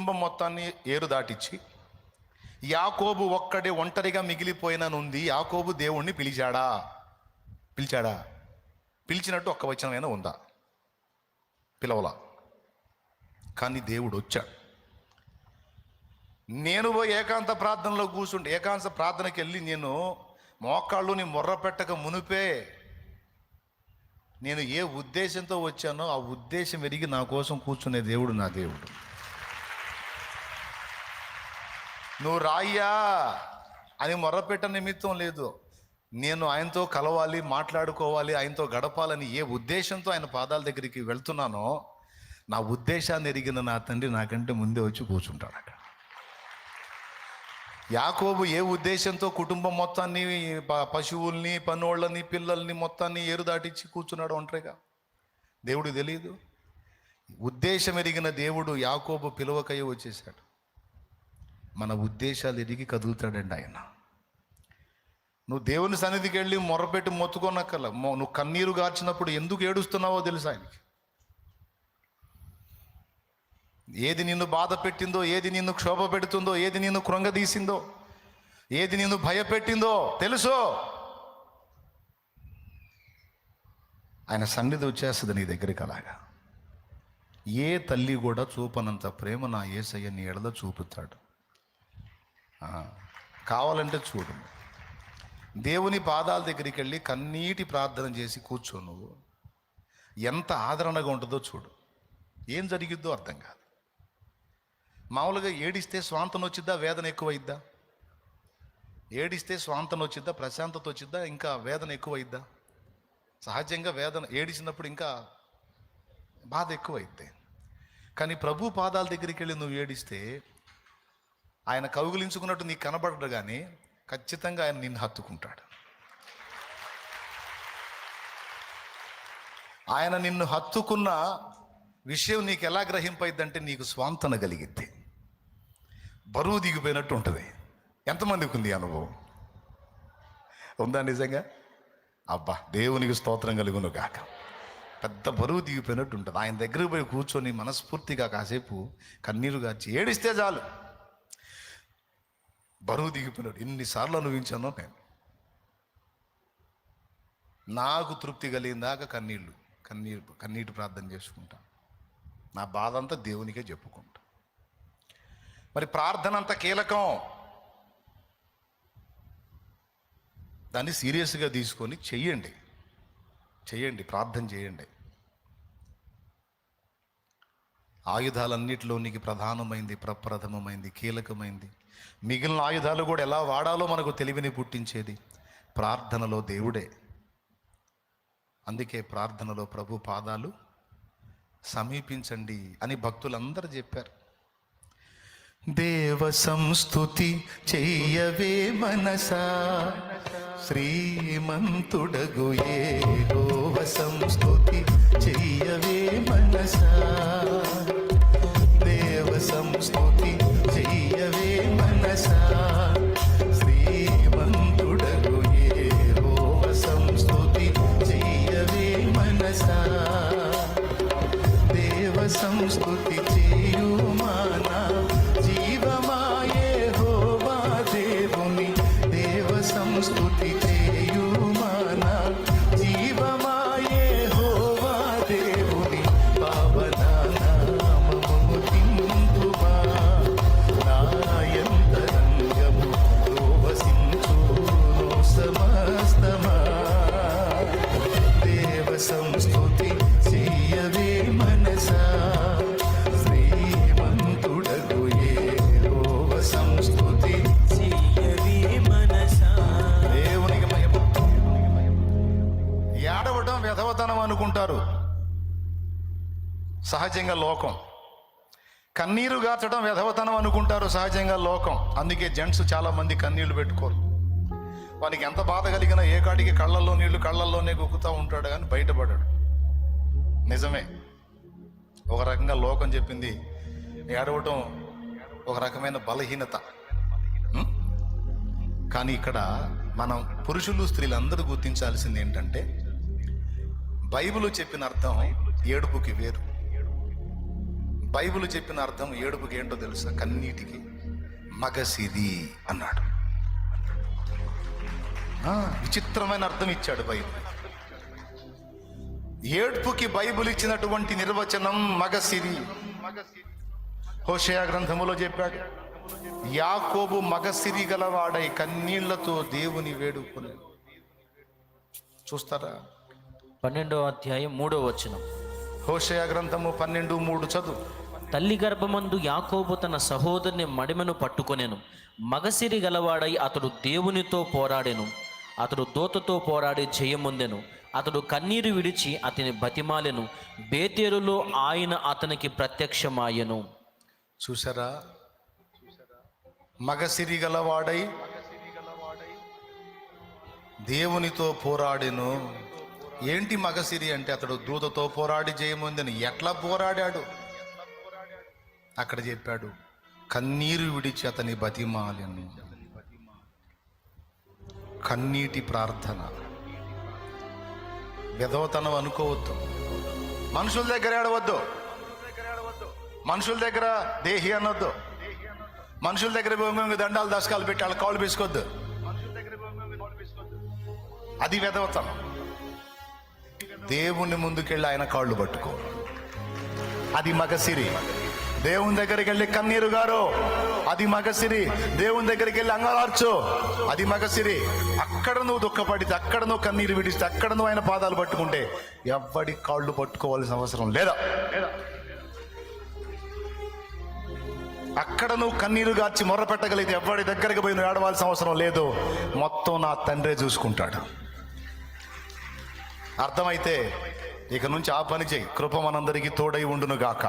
కుటుంబం మొత్తాన్ని ఏరు దాటిచ్చి యాకోబు ఒక్కడే ఒంటరిగా మిగిలిపోయిననుంది. యాకోబు దేవుణ్ణి పిలిచాడా? పిలిచినట్టు ఒక్క వచనమైనా ఉందా? పిలవలా. కానీ దేవుడు వచ్చాడు. నేను పోయి ఏకాంత ప్రార్థనలో కూర్చుంటే, ఏకాంత ప్రార్థనకి వెళ్ళి నేను మోకాళ్ళుని మొర్ర పెట్టక మునిపే నేను ఏ ఉద్దేశంతో వచ్చానో ఆ ఉద్దేశం ఎరిగి నా కోసం కూర్చునే దేవుడు నా దేవుడు. నువ్వు రాయ్యా అని మొర్రపెట్ట నిమిత్తం లేదు. నేను ఆయనతో కలవాలి, మాట్లాడుకోవాలి, ఆయనతో గడపాలని ఏ ఉద్దేశంతో ఆయన పాదాల దగ్గరికి వెళ్తున్నానో నా ఉద్దేశాన్ని ఎరిగిన నా తండ్రి నాకంటే ముందే వచ్చి కూర్చుంటాడు అక్కడ. యాకోబు ఏ ఉద్దేశంతో కుటుంబం మొత్తాన్ని, పశువుల్ని, పనోళ్ళని, పిల్లల్ని మొత్తాన్ని ఏరు దాటించి కూర్చున్నాడు ఒంటరిగా? దేవుడికి తెలియదు. ఉద్దేశం ఎరిగిన దేవుడు యాకోబు పిలువకయ్య వచ్చేసాడు. మన ఉద్దేశాలు ఎరిగి కదులుతాడండి ఆయన. నువ్వు దేవుని సన్నిధికి వెళ్ళి మొర్రపెట్టి మొత్తుకోనక్కర్ల. నువ్వు కన్నీరు గార్చినప్పుడు ఎందుకు ఏడుస్తున్నావో తెలుసు ఆయనకి. ఏది నిన్ను బాధ పెట్టిందో, ఏది నిన్ను క్షోభ పెడుతుందో, ఏది నిన్ను కృంగదీసిందో, ఏది నిన్ను భయపెట్టిందో తెలుసు. ఆయన సన్నిధి వచ్చేస్తుంది నీ దగ్గరికి. అలాగా ఏ తల్లి కూడా చూపనంత ప్రేమ నా యేసయ్య నీ ఎడల చూపుతాడు. కావాలంటే చూడు, దేవుని పాదాల దగ్గరికి వెళ్ళి కన్నీటి ప్రార్థన చేసి కూర్చో. నువ్వు ఎంత ఆదరణగా ఉంటుందో చూడు. ఏం జరిగిద్దో అర్థం కాదు. మామూలుగా ఏడిస్తే స్వాంతన వచ్చిద్దా, వేదన ఎక్కువైద్దా? ఏడిస్తే స్వాంతన వచ్చిద్దా, ప్రశాంతత వచ్చిద్దా, ఇంకా వేదన ఎక్కువైద్దా? సహజంగా వేదన, ఏడిచినప్పుడు ఇంకా బాధ ఎక్కువైద్ది. కానీ ప్రభు పాదాల దగ్గరికి వెళ్ళి నువ్వు ఏడిస్తే ఆయన కౌగిలించుకున్నట్టు నీకు కనబడడు, కానీ ఖచ్చితంగా ఆయన నిన్ను హత్తుకుంటాడు. ఆయన నిన్ను హత్తుకున్న విషయం నీకు ఎలా గ్రహింపైద్దంటే నీకు స్వాంతన కలిగిద్ది, బరువు దిగిపోయినట్టు ఉంటుంది. ఎంతమందికి ఉంది అనుభవం? ఉందా నిజంగా? అబ్బా, దేవునికి స్తోత్రం కలుగును గాక. పెద్ద బరువు దిగిపోయినట్టు ఉంటుంది. ఆయన దగ్గరికి పోయి కూర్చొని మనస్ఫూర్తిగా కాసేపు కన్నీరు గార్చి ఏడిస్తే చాలు, బరువు దిగిపోయినాడు. ఎన్నిసార్లు అనుభవించానో నేను. నాకు తృప్తి కలిగిందాక కన్నీటి ప్రార్థన చేసుకుంటా. నా బాధ అంతా దేవునికే చెప్పుకుంటా. మరి ప్రార్థన అంత కీలకం. దాన్ని సీరియస్గా తీసుకొని చెయ్యండి, ప్రార్థన చేయండి. ఆయుధాలన్నిటిలోనికి ప్రధానమైంది, ప్రప్రథమమైంది, కీలకమైంది. మిగిలిన ఆయుధాలు కూడా ఎలా వాడాలో మనకు తెలివిని పుట్టించేది ప్రార్థనలో దేవుడే. అందుకే ప్రార్థనలో ప్రభు పాదాలు సమీపించండి అని భక్తులందరూ చెప్పారు. దేవ సంస్తుతి చెయ్యవే మనసా, శ్రీమంతుడగు యెహోవ సంస్తుతి చెయ్యవే మనసా. దేవ సంస్తుతి చెయ్యవే మనసా, శ్రీమంతుడగు యెహోవ సంస్తుతి చెయ్యవే మనసా. దేవ సంస్తుతి చేయుమానా జీవమాయే యెహోవా దేవుని. దేవ సంస్తుతి చేయుమానా జీవమాయే యెహోవా దేవుని. పావన నామము తిందుమా, నాయంతరంగము వసించును సమస్తమా. దేవ సంస్తుతి చెయ్యవే మనసా, శ్రీమంతుడగు యెహోవ సంస్తుతి చెయ్యవే మనసా. దేవునికి మహిమ. ఏడవడం వ్యధవతనం అనుకుంటారు సహజంగా లోకం. కన్నీరు గార్చడం వ్యధవతనం అనుకుంటారు సహజంగా లోకం. అందుకే జెంట్స్ చాలా మంది కన్నీళ్లు పెట్టుకోరు. వానికి ఎంత బాధ కలిగినా ఏ కాడికి కళ్ళల్లో నీళ్లు కళ్ళల్లోనే గుక్కుతూ ఉంటాడు, కానీ బయటపడాడు. నిజమే, ఒక రకంగా లోకం చెప్పింది ఏడవటం ఒక రకమైన బలహీనత. కానీ ఇక్కడ మనం పురుషులు స్త్రీలు అందరూ గుర్తించాల్సింది ఏంటంటే, బైబిల్ చెప్పిన అర్థం ఏడుపుకి వేరు. బైబిల్ చెప్పిన అర్థం ఏడుపుకి ఏంటో తెలుసా? కన్నీటికి మగసిరి అన్నాడు. విచిత్రమైన అర్థం ఇచ్చాడు బైబిల్. ఏడ్పుకి బైబిల్ ఇచ్చినటువంటి నిర్వచనం మగసిరి. హోషేయ గ్రంథములో చెప్పాడు, యాకోబు మగసిరి గలవాడై కన్నీళ్లతో దేవుని వేడుకొని. చూస్తారా? 12వ అధ్యాయం 3వ వచనం. హోషేయ గ్రంథము 12:3 చదువు. తల్లి గర్భమందు యాకోబు తన సహోదరుని మడిమెను పట్టుకొనెను. మగసిరి గలవాడై అతడు దేవునితో పోరాడెను. అతడు దూతతో పోరాడి జయముందెను. అతడు కన్నీరు విడిచి అతని బతిమాలెను. బేతేలులో ఆయన అతనికి ప్రత్యక్షమాయెను. చూసారా? మగసిరి గలవాడై దేవునితో పోరాడెను. ఏంటి మగసిరి అంటే? అతడు దూతతో పోరాడి జయముందెను. ఎట్లా పోరాడాడు? అక్కడ చెప్పాడు, కన్నీరు విడిచి అతని బతిమాలెను. కన్నీటి ప్రార్థన. విధవతనం అనుకోవద్దు. మనుషుల దగ్గర ఏడవద్దు. మనుషుల దగ్గర దేహి అనొద్దు. మనుషుల దగ్గర దండాలు దశకాలు పెట్టి వాళ్ళ కాళ్ళు వేసుకోవద్దు. అది విధవతనం. దేవుని ముందుకెళ్ళి ఆయన కాళ్ళు పట్టుకో. అది మగసిరి. దేవుని దగ్గరికి వెళ్ళి కన్నీరు గారు, అది మగసిరి. దేవుని దగ్గరికి వెళ్ళి అంగలార్చు, అది మగసిరి. అక్కడ నువ్వు దుఃఖపడితే, అక్కడ నువ్వు కన్నీరు విడిస్తే, అక్కడ నువ్వు ఆయన పాదాలు పట్టుకుంటే ఎవ్వడి కాళ్ళు పట్టుకోవాల్సిన అవసరం లేదా. అక్కడ నువ్వు కన్నీరు గార్చి మొర్ర పెట్టగలిగితే ఎవ్వడి దగ్గరికి పోయి నువ్వు ఏడవాల్సిన అవసరం లేదు. మొత్తం నా తండ్రే చూసుకుంటాడు. అర్థమైతే ఇక నుంచి ఆ పని చేయి. కృప మనందరికీ తోడై ఉండును గాక.